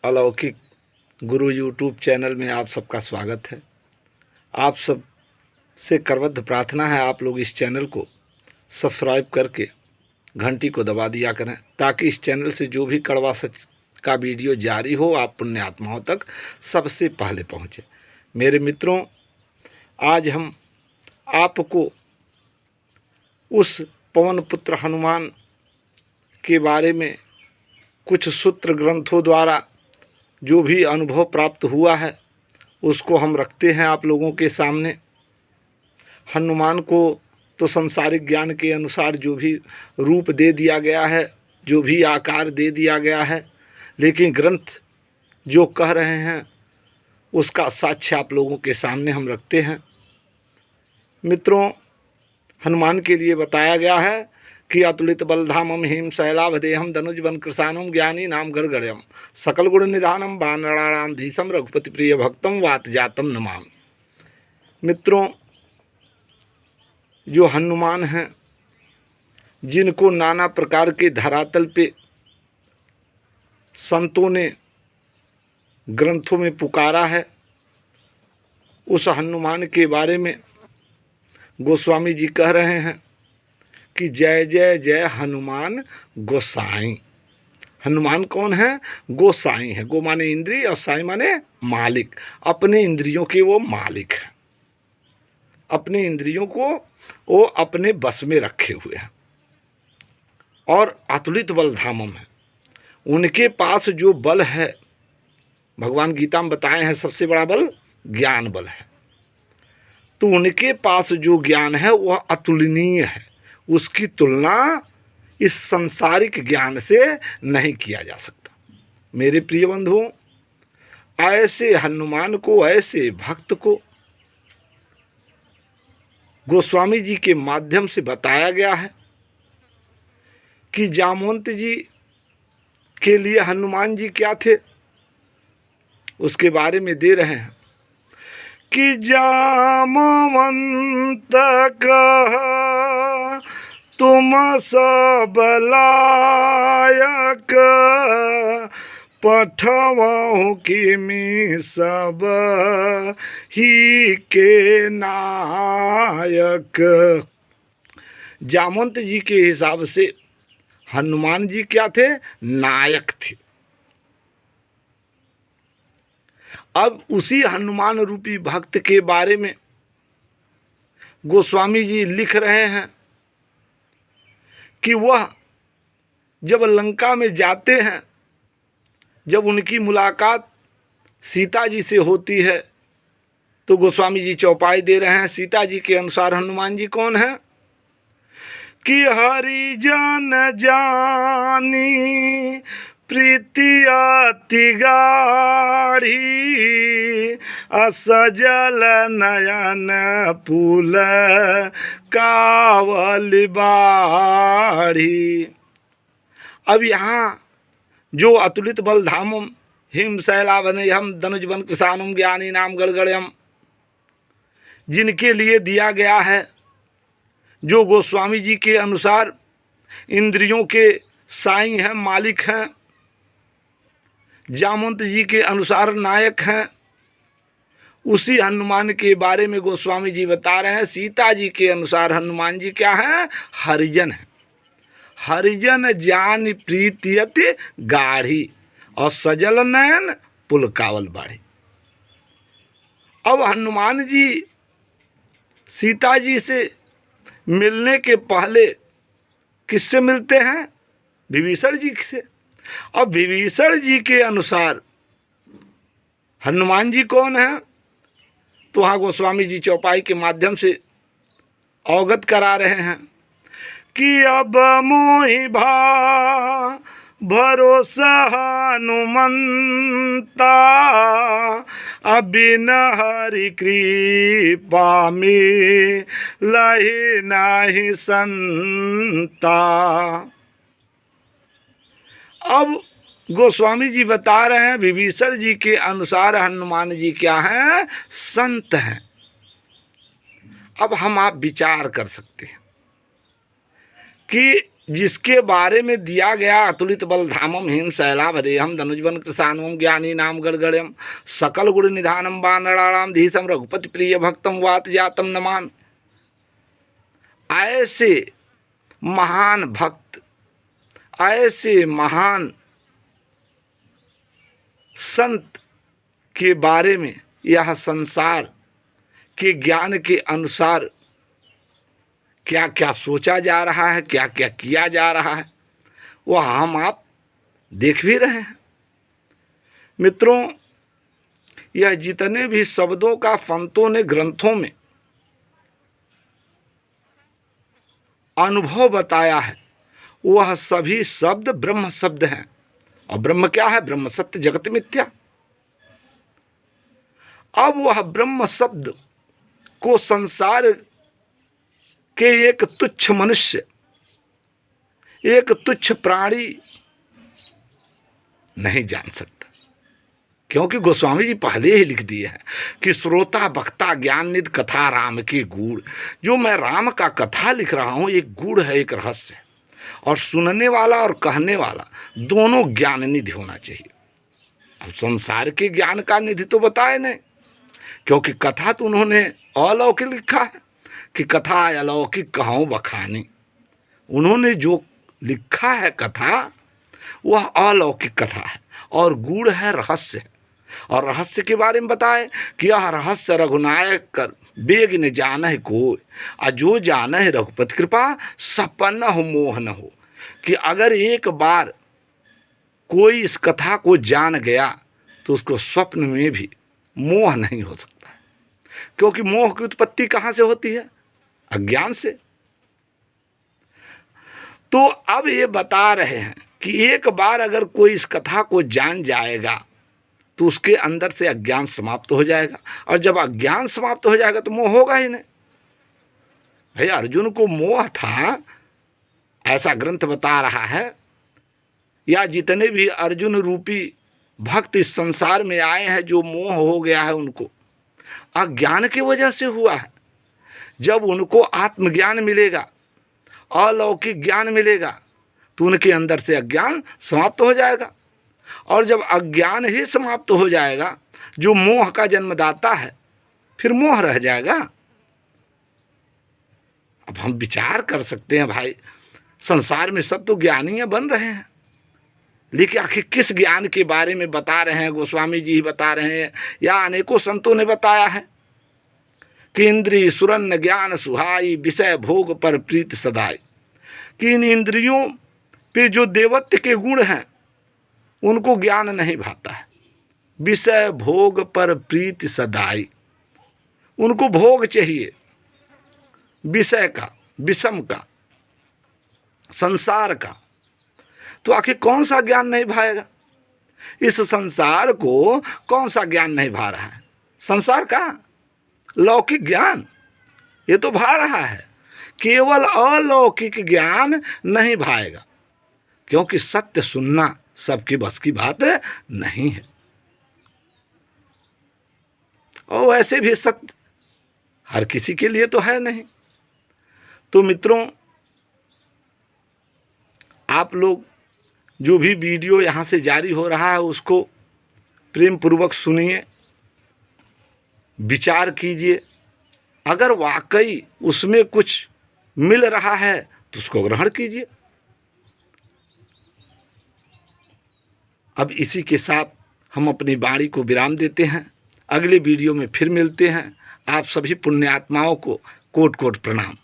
अलौकिक गुरु YouTube channel में आप सबका स्वागत है। आप सब से करबद्ध प्रार्थना है आप लोग इस चैनल को सब्सक्राइब करके घंटी को दबा दिया करें, ताकि इस चैनल से जो भी कड़वा सच का वीडियो जारी हो आप पुण्य आत्माओं तक सबसे पहले पहुँचे। मेरे मित्रों, आज हम आपको उस पवन पुत्र हनुमान के बारे में कुछ सूत्र ग्रंथों द्वारा जो भी अनुभव प्राप्त हुआ है उसको हम रखते हैं आप लोगों के सामने। हनुमान को तो संसारिक ज्ञान के अनुसार जो भी रूप दे दिया गया है, जो भी आकार दे दिया गया है, लेकिन ग्रंथ जो कह रहे हैं उसका साक्ष्य आप लोगों के सामने हम रखते हैं। मित्रों, हनुमान के लिए बताया गया है कि अतुलित बलधामम हिम शैलाभदेहम धनुज बन कृषाणम ज्ञानी नाम गड़गड़यम सकल गुण निधानम बानराणाम धीसम रघुपति प्रिय भक्तम वात जातम नमाम। मित्रों, जो हनुमान हैं, जिनको नाना प्रकार के धरातल पे संतों ने ग्रंथों में पुकारा है, उस हनुमान के बारे में गोस्वामी जी कह रहे हैं कि जय जय जय हनुमान गोसाई। हनुमान कौन है? गोसाई है। गो माने इंद्रिय और साई माने मालिक। अपने इंद्रियों के वो मालिक हैं, अपने इंद्रियों को वो अपने बस में रखे हुए हैं और अतुलित बलधामम है। उनके पास जो बल है, भगवान गीता में बताए हैं सबसे बड़ा बल ज्ञान बल है। तो उनके पास जो ज्ञान है वह अतुलनीय है, उसकी तुलना इस सांसारिक ज्ञान से नहीं किया जा सकता। मेरे प्रिय बंधुओं, ऐसे हनुमान को, ऐसे भक्त को गोस्वामी जी के माध्यम से बताया गया है कि जामवंत जी के लिए हनुमान जी क्या थे, उसके बारे में दे रहे हैं कि जामवंत कहा तुम सब लायक, पठवाऊँ कि मैं सब ही के नायक। जामवंत जी के हिसाब से हनुमान जी क्या थे? नायक थे। अब उसी हनुमान रूपी भक्त के बारे में गोस्वामी जी लिख रहे हैं कि वह जब लंका में जाते हैं, जब उनकी मुलाकात सीता जी से होती है, तो गोस्वामी जी चौपाई दे रहे हैं सीता जी के अनुसार हनुमान जी कौन है कि हरिजन जानी प्रीति अति गाढ़ी, असजल नयन पुल कावल बाढ़ी। अब यहाँ जो अतुलित बलधामम हिम शैलाभदेहम धनुज बन कृषाणम ज्ञानी नाम गड़गड़यम, जिनके लिए दिया गया है, जो गोस्वामी जी के अनुसार इंद्रियों के साई हैं, मालिक हैं, जामवंत जी के अनुसार नायक हैं, उसी हनुमान के बारे में गोस्वामी जी बता रहे हैं। सीता जी के अनुसार हनुमान जी क्या हैं? हरिजन हैं। हरिजन जान प्रीतियति गाढ़ी और सजल नयन पुलकावल बाढ़ी। अब हनुमान जी सीता जी से मिलने के पहले किससे मिलते हैं? विभीषण जी से। अब विभीषण जी के अनुसार हनुमान जी कौन है? तो वहाँ गोस्वामी जी चौपाई के माध्यम से अवगत करा रहे हैं कि अब मोहि भरोसा हनुमंता, अबिन हरि कृपा में लहि नाही संता। अब गोस्वामी जी बता रहे हैं विभीषण जी के अनुसार हनुमान जी क्या हैं? संत हैं। अब हम आप विचार कर सकते हैं कि जिसके बारे में दिया गया अतुलित बल धामम हिम शैलाभदेहम धनुजवन कृषाणुम ज्ञानी नाम गड़गड़म सकल गुण निधानम वानराणाम धीसम रघुपति प्रिय भक्तम वात जातम नमामि। ऐसे महान भक्त, ऐसे महान संत के बारे में यह संसार के ज्ञान के अनुसार क्या क्या सोचा जा रहा है, क्या क्या किया जा रहा है, वह हम आप देख भी रहे हैं। मित्रों, यह जितने भी शब्दों का संतों ने ग्रंथों में अनुभव बताया है, वह सभी शब्द ब्रह्म शब्द हैं। और ब्रह्म क्या है? ब्रह्म सत्य जगत मिथ्या। अब वह ब्रह्म शब्द को संसार के एक तुच्छ मनुष्य, एक तुच्छ प्राणी नहीं जान सकता, क्योंकि गोस्वामी जी पहले ही लिख दिए हैं कि श्रोता वक्ता ज्ञान निधि कथा राम की गूढ़। जो मैं राम का कथा लिख रहा हूँ, एक गूढ़ है, एक रहस्य है, और सुनने वाला और कहने वाला दोनों ज्ञान निधि होना चाहिए। अब संसार के ज्ञान का निधि तो बताए नहीं, क्योंकि कथा तो उन्होंने अलौकिक लिखा है कि कथा अलौकिक कहूँ बखानी। उन्होंने जो लिखा है कथा, वह अलौकिक कथा है और गूढ़ है, रहस्य है। और रहस्य के बारे में बताए कि यह रहस्य रघुनायक कर बेग न जानह कोई, और जो जानह रघुपति कृपा सपन हो मोह न हो। कि अगर एक बार कोई इस कथा को जान गया तो उसको स्वप्न में भी मोह नहीं हो सकता है, क्योंकि मोह की उत्पत्ति कहाँ से होती है? अज्ञान से। तो अब ये बता रहे हैं कि एक बार अगर कोई इस कथा को जान जाएगा तो उसके अंदर से अज्ञान समाप्त हो जाएगा, और जब अज्ञान समाप्त हो जाएगा तो मोह होगा ही नहीं। भाई, अर्जुन को मोह था, ऐसा ग्रंथ बता रहा है, या जितने भी अर्जुन रूपी भक्त इस संसार में आए हैं, जो मोह हो गया है उनको अज्ञान की वजह से हुआ है। जब उनको आत्मज्ञान मिलेगा, अलौकिक ज्ञान मिलेगा, तो उनके अंदर से अज्ञान समाप्त हो जाएगा। और जब अज्ञान ही समाप्त हो जाएगा, जो मोह का जन्मदाता है, फिर मोह रह जाएगा। अब हम विचार कर सकते हैं भाई, संसार में सब तो ज्ञानी बन रहे हैं, लेकिन आखिर किस ज्ञान के बारे में बता रहे हैं? गोस्वामी जी ही बता रहे हैं या अनेकों संतों ने बताया है कि इंद्रिय सुरन्न ज्ञान सुहाई विषय भोग पर प्रीत सदाई। कि इन इंद्रियों पे जो देवत्व के गुण हैं उनको ज्ञान नहीं भाता है। विषय भोग पर प्रीति सदाई, उनको भोग चाहिए, विषय का, विषम का, संसार का। तो आखिर कौन सा ज्ञान नहीं भाएगा? इस संसार को कौन सा ज्ञान नहीं भा रहा है? संसार का लौकिक ज्ञान ये तो भा रहा है, केवल अलौकिक ज्ञान नहीं भाएगा, क्योंकि सत्य सुनना सबकी बस की बात नहीं है। और वैसे भी सत्य हर किसी के लिए तो है नहीं। तो मित्रों, आप लोग जो भी वीडियो यहाँ से जारी हो रहा है उसको प्रेम पूर्वक सुनिए, विचार कीजिए। अगर वाकई उसमें कुछ मिल रहा है तो उसको ग्रहण कीजिए। अब इसी के साथ हम अपनी वाणी को विराम देते हैं। अगले वीडियो में फिर मिलते हैं। आप सभी पुण्यात्माओं को कोटि कोटि प्रणाम।